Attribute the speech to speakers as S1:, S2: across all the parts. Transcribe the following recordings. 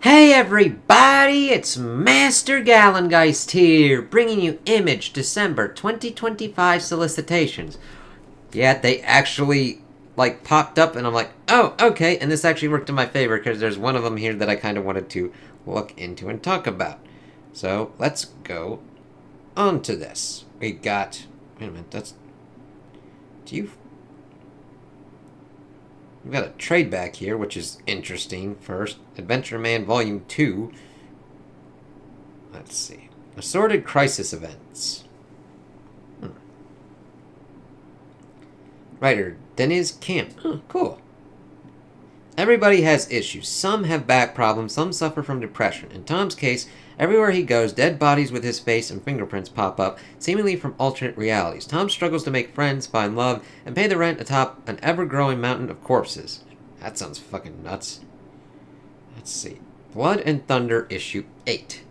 S1: Hey everybody, it's Master Gallengeist here, bringing you Image December 2025 Solicitations. Yeah, they actually, popped up and I'm like, oh, okay, and this actually worked in my favor because there's one of them here that I kind of wanted to look into and talk about. So, let's go on to this. We got, wait a minute, do you, we've got a trade back here, which is interesting. First, Adventure Man Volume 2. Let's see. Assorted crisis events. Writer Deniz Camp. Oh, cool. Everybody has issues. Some have back problems, some suffer from depression. In Tom's case, everywhere he goes, dead bodies with his face and fingerprints pop up, seemingly from alternate realities. Tom struggles to make friends, find love, and pay the rent atop an ever-growing mountain of corpses. That sounds fucking nuts. Let's see. Blood and Thunder, Issue 8.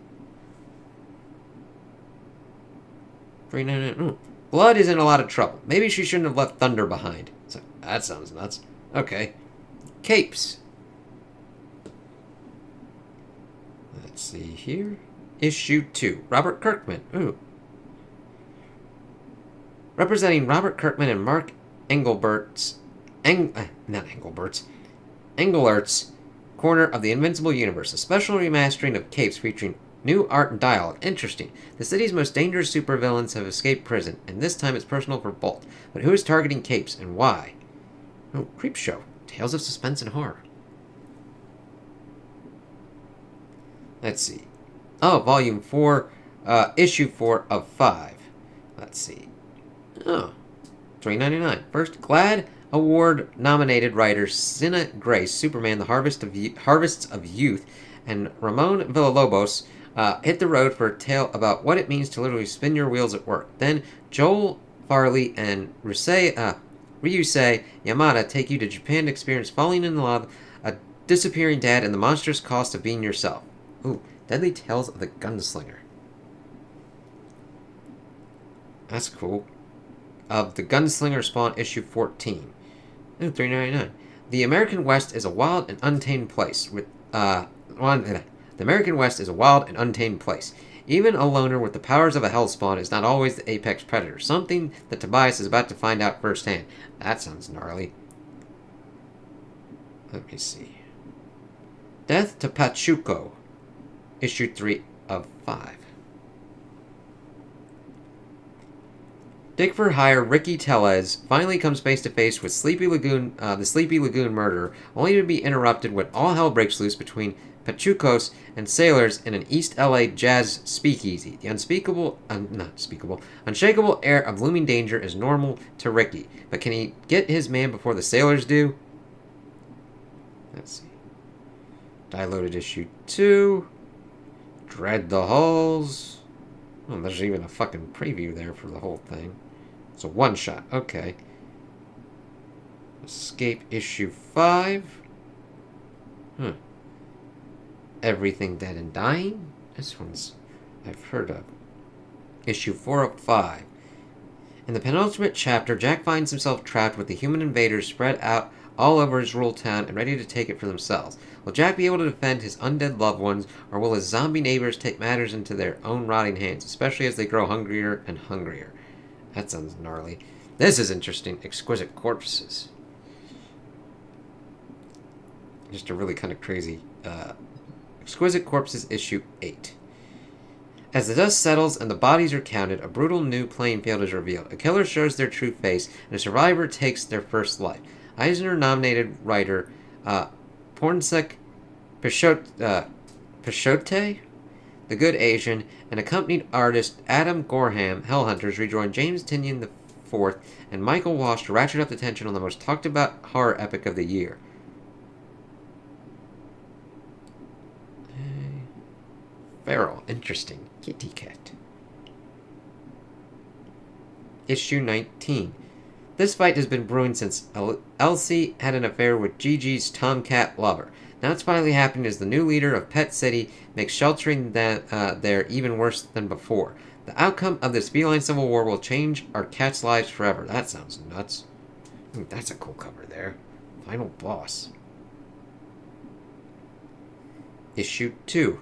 S1: 399. Blood is in a lot of trouble. Maybe she shouldn't have left Thunder behind. So, that sounds nuts. Okay. Capes. Let's see here. Issue 2. Robert Kirkman. Ooh. Representing Robert Kirkman and Mark Engelbert's... Engelert's corner of the Invincible Universe. A special remastering of Capes featuring new art and dialogue. Interesting. The city's most dangerous supervillains have escaped prison, and this time it's personal for Bolt. But who is targeting Capes, and why? Oh, Creepshow. Tales of Suspense and Horror. Let's see. Oh, Volume 4, Issue 4 of 5. Let's see. Oh, $3.99. First, GLAAD Award-nominated writers Sina Grace, Superman, The Harvests of Youth, and Ramon Villalobos hit the road for a tale about what it means to literally spin your wheels at work. Then Joel Farley and Ryusei Yamada take you to Japan to experience falling in love, a disappearing dad, and the monstrous cost of being yourself. Ooh, Deadly Tales of the Gunslinger. That's cool. Of The Gunslinger Spawn, Issue 14. Ooh, $3.99. The American West is a wild and untamed place. The American West is a wild and untamed place. Even a loner with the powers of a hellspawn is not always the apex predator. Something that Tobias is about to find out firsthand. That sounds gnarly. Let me see. Death to Pachuco. Issue 3 of 5. Dick for Hire Ricky Tellez finally comes face to face with the Sleepy Lagoon murderer, only to be interrupted when all hell breaks loose between Pachucos and sailors in an East LA jazz speakeasy. The unshakable air of looming danger is normal to Ricky, but can he get his man before the sailors do? Let's see. Diluted Issue 2. Dread the Halls. Oh, there's even a fucking preview there for the whole thing. It's a one-shot. Okay. Escape Issue 5. Everything Dead and Dying. This one's I've heard of. Issue 4 of 5. In the penultimate chapter, Jack finds himself trapped with the human invaders spread out all over his rural town and ready to take it for themselves. Will Jack be able to defend his undead loved ones, or will his zombie neighbors take matters into their own rotting hands, especially as they grow hungrier and hungrier? That sounds gnarly. This is interesting. Exquisite Corpses. Just a really kind of crazy... Exquisite Corpses, Issue 8. As the dust settles and the bodies are counted, a brutal new playing field is revealed. A killer shows their true face, and a survivor takes their first life. Eisner-nominated writer Pornsek Pichote, The Good Asian, and accompanied artist Adam Gorham, Hellhunters, rejoin James Tynion IV and Michael Walsh to ratchet up the tension on the most talked-about horror epic of the year. Feral, interesting. Kitty cat. Issue 19. This fight has been brewing since Elsie had an affair with Gigi's tomcat lover. Now it's finally happening as the new leader of Pet City makes sheltering there even worse than before. The outcome of this feline civil war will change our cats' lives forever. That sounds nuts. Ooh, that's a cool cover there. Final boss. Issue 2.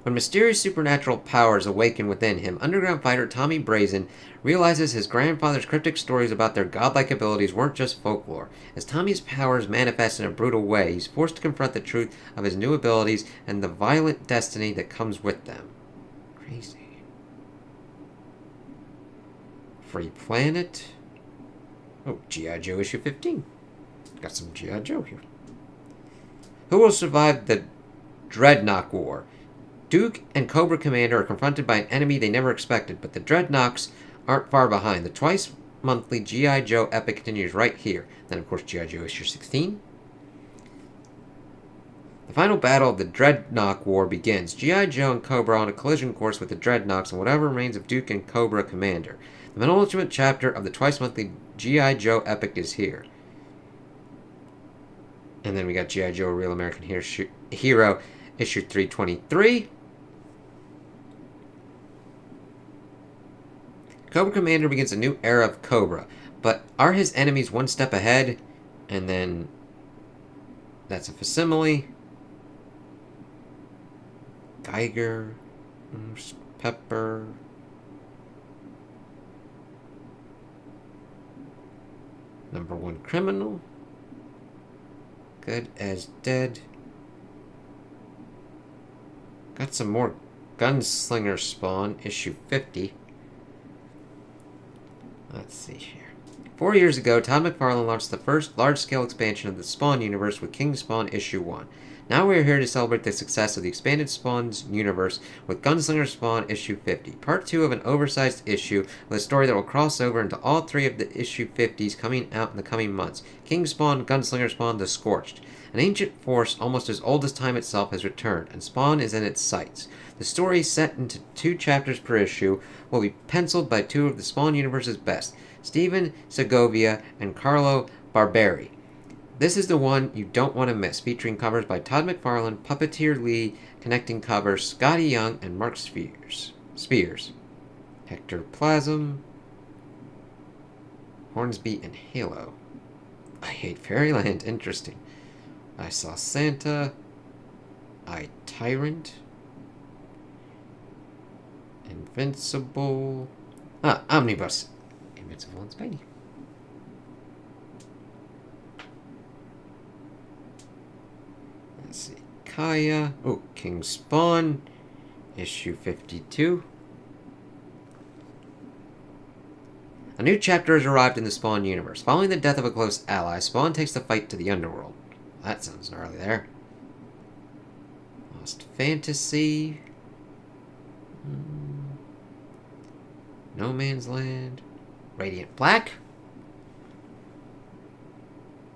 S1: When mysterious supernatural powers awaken within him, underground fighter Tommy Brazen realizes his grandfather's cryptic stories about their godlike abilities weren't just folklore. As Tommy's powers manifest in a brutal way, he's forced to confront the truth of his new abilities and the violent destiny that comes with them. Crazy. Free Planet. Oh, G.I. Joe issue 15. Got some G.I. Joe here. Who will survive the Dreadnought War? Duke and Cobra Commander are confronted by an enemy they never expected, but the Dreadnoughts aren't far behind. The twice-monthly G.I. Joe epic continues right here. Then, of course, G.I. Joe issue 16. The final battle of the Dreadnought War begins. G.I. Joe and Cobra on a collision course with the Dreadnoughts and whatever remains of Duke and Cobra Commander. The penultimate chapter of the twice-monthly G.I. Joe epic is here. And then we got G.I. Joe, A Real American Hero, issue 323. Cobra Commander begins a new era of Cobra, but are his enemies one step ahead? And then that's a facsimile. Geiger, Pepper. Number one criminal. Good as dead. Got some more Gunslinger Spawn, issue 50. Let's see here. 4 years ago, Todd McFarlane launched the first large-scale expansion of the Spawn universe with King Spawn issue 1. Now we are here to celebrate the success of the expanded Spawn's universe with Gunslinger Spawn issue 50, part 2 of an oversized issue with a story that will cross over into all 3 of the issue 50s coming out in the coming months. King Spawn, Gunslinger Spawn, The Scorched. An ancient force almost as old as time itself has returned, and Spawn is in its sights. The story, set into 2 chapters per issue, will be penciled by 2 of the Spawn universe's best, Steven Segovia and Carlo Barberi. This is the one you don't want to miss, featuring covers by Todd McFarlane, Puppeteer Lee, connecting covers Scotty Young and Mark Spears. Hector Plasm, Hornsby, and Halo. I Hate Fairyland, interesting. I Saw Santa, I Tyrant, Invincible, Omnibus, Invincible and Spidey. Let's see, Kaya, King Spawn, issue 52. A new chapter has arrived in the Spawn universe. Following the death of a close ally, Spawn takes the fight to the underworld. That sounds gnarly there. Lost Fantasy. No Man's Land. Radiant Black.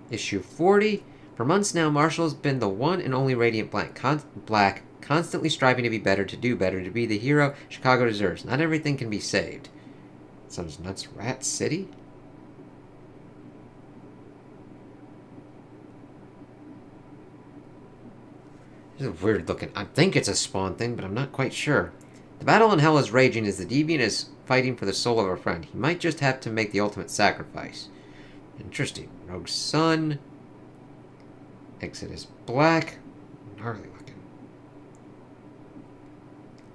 S1: Issue 40. For months now, Marshall has been the one and only Radiant Black, constantly striving to be better, to do better, to be the hero Chicago deserves. Not everything can be saved. Sounds nuts. Rat City? This is weird looking. I think it's a Spawn thing, but I'm not quite sure. The battle in hell is raging as the deviant is fighting for the soul of a friend. He might just have to make the ultimate sacrifice. Interesting. Rogue Sun. Exodus Black. Gnarly looking.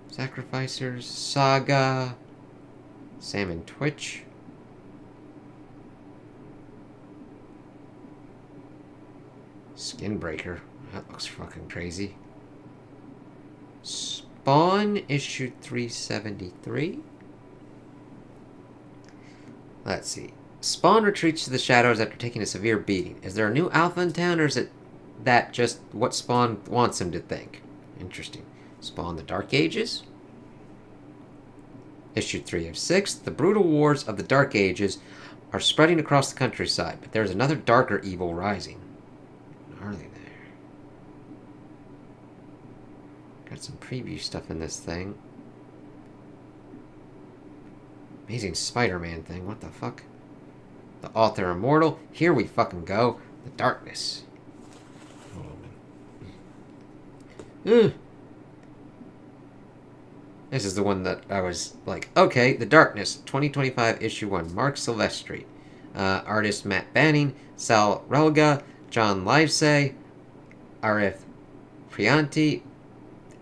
S1: Sacrificers. Saga. Salmon Twitch. Skinbreaker. That looks fucking crazy. Spawn, issue 373. Let's see. Spawn retreats to the shadows after taking a severe beating. Is there a new alpha in town, or is it that just what Spawn wants him to think? Interesting. Spawn, the Dark Ages. Issue 306. The brutal wars of the Dark Ages are spreading across the countryside, but there is another darker evil rising. Gnarly there. Got some preview stuff in this thing. Amazing Spider-Man thing. What the fuck? The Author Immortal. Here we fucking go. The Darkness. This is the one that I was like, okay, The Darkness, 2025, issue 1. Mark Silvestri. Artist Matt Banning. Sal Relga. John Livesay. Arif Prianti.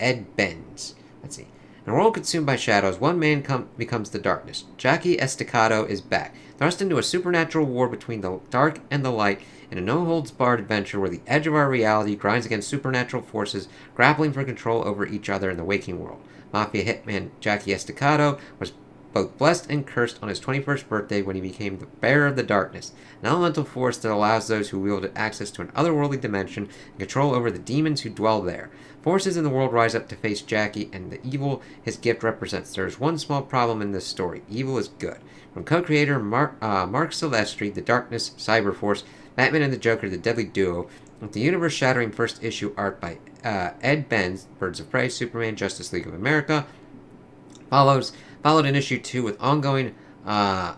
S1: Ed Benz. Let's see. In a world consumed by shadows, one man becomes the darkness. Jackie Estacado is back, thrust into a supernatural war between the dark and the light in a no-holds-barred adventure where the edge of our reality grinds against supernatural forces grappling for control over each other in the waking world. Mafia hitman Jackie Estacado was both blessed and cursed on his 21st birthday when he became the bearer of the darkness, an elemental force that allows those who wield it access to an otherworldly dimension and control over the demons who dwell there. Forces in the world rise up to face Jackie and the evil his gift represents. There is one small problem in this story. Evil is good. From co-creator Mark Silvestri, the Darkness Cyberforce, Batman and the Joker, the Deadly Duo, with the universe-shattering first issue art by Ed Benz, Birds of Prey, Superman, Justice League of America, followed in issue 2 with ongoing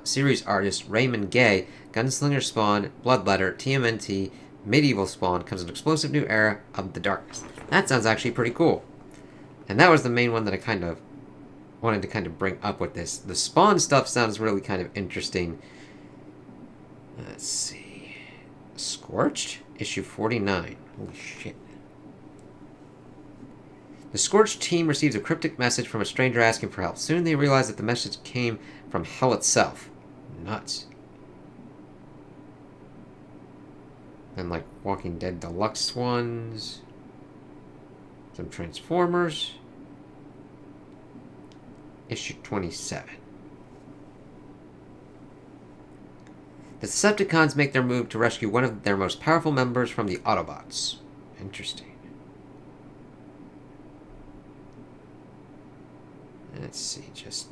S1: series artist Raymond Gay, Gunslinger Spawn, Bloodletter, TMNT, Medieval Spawn, comes an explosive new era of the darkness. That sounds actually pretty cool. And that was the main one that I kind of wanted to kind of bring up with this. The Spawn stuff sounds really kind of interesting. Let's see. Scorched? Issue 49. Holy shit. The Scorched team receives a cryptic message from a stranger asking for help. Soon they realize that the message came from hell itself. Nuts. And like Walking Dead Deluxe ones. Some Transformers. Issue 27. The Decepticons make their move to rescue one of their most powerful members from the Autobots. Interesting. Let's see, just...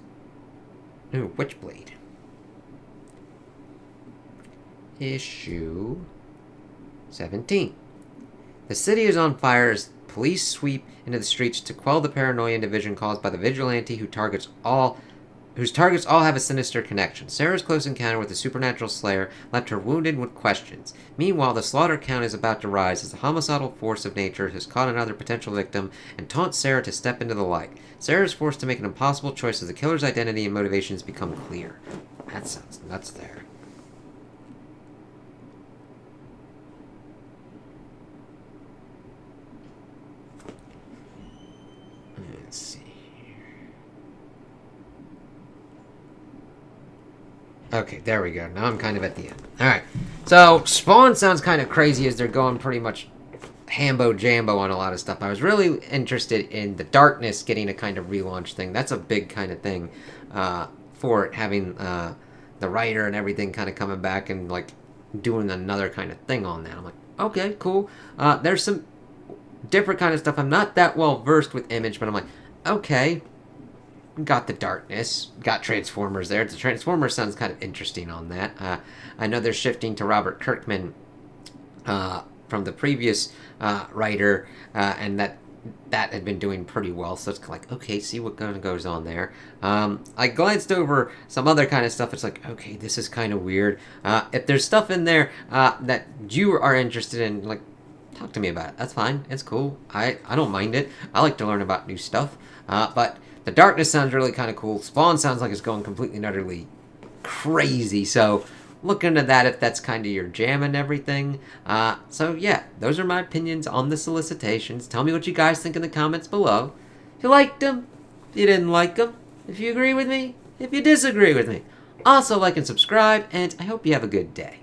S1: Ooh, Witchblade. Issue 17. The city is on fire as police sweep into the streets to quell the paranoia and division caused by the vigilante whose targets all have a sinister connection. Sarah's close encounter with the supernatural slayer left her wounded with questions. Meanwhile, the slaughter count is about to rise as the homicidal force of nature has caught another potential victim and taunts Sarah to step into the light. Sarah is forced to make an impossible choice as the killer's identity and motivations become clear. That sounds nuts there. Let's see. Okay, there we go. Now I'm kind of at the end. Alright. So, Spawn sounds kind of crazy as they're going pretty much hambo-jambo on a lot of stuff. I was really interested in the Darkness getting a kind of relaunch thing. That's a big kind of thing for it, having the writer and everything kind of coming back and, like, doing another kind of thing on that. I'm like, okay, cool. There's some different kind of stuff. I'm not that well versed with Image, but I'm like, okay. Got the Darkness, got Transformers there. The Transformers sounds kind of interesting on that. I know they're shifting to Robert Kirkman from the previous writer, and that had been doing pretty well. So it's like, okay, see what kind of goes on there. I glanced over some other kind of stuff. It's like, okay, this is kind of weird. If there's stuff in there that you are interested in, like, talk to me about it. That's fine. It's cool. I don't mind it. I like to learn about new stuff. But the Darkness sounds really kind of cool. Spawn sounds like it's going completely and utterly crazy. So look into that if that's kind of your jam and everything. So yeah, those are my opinions on the Solicitations. Tell me what you guys think in the comments below. If you liked them, if you didn't like them, if you agree with me, if you disagree with me. Also like and subscribe, and I hope you have a good day.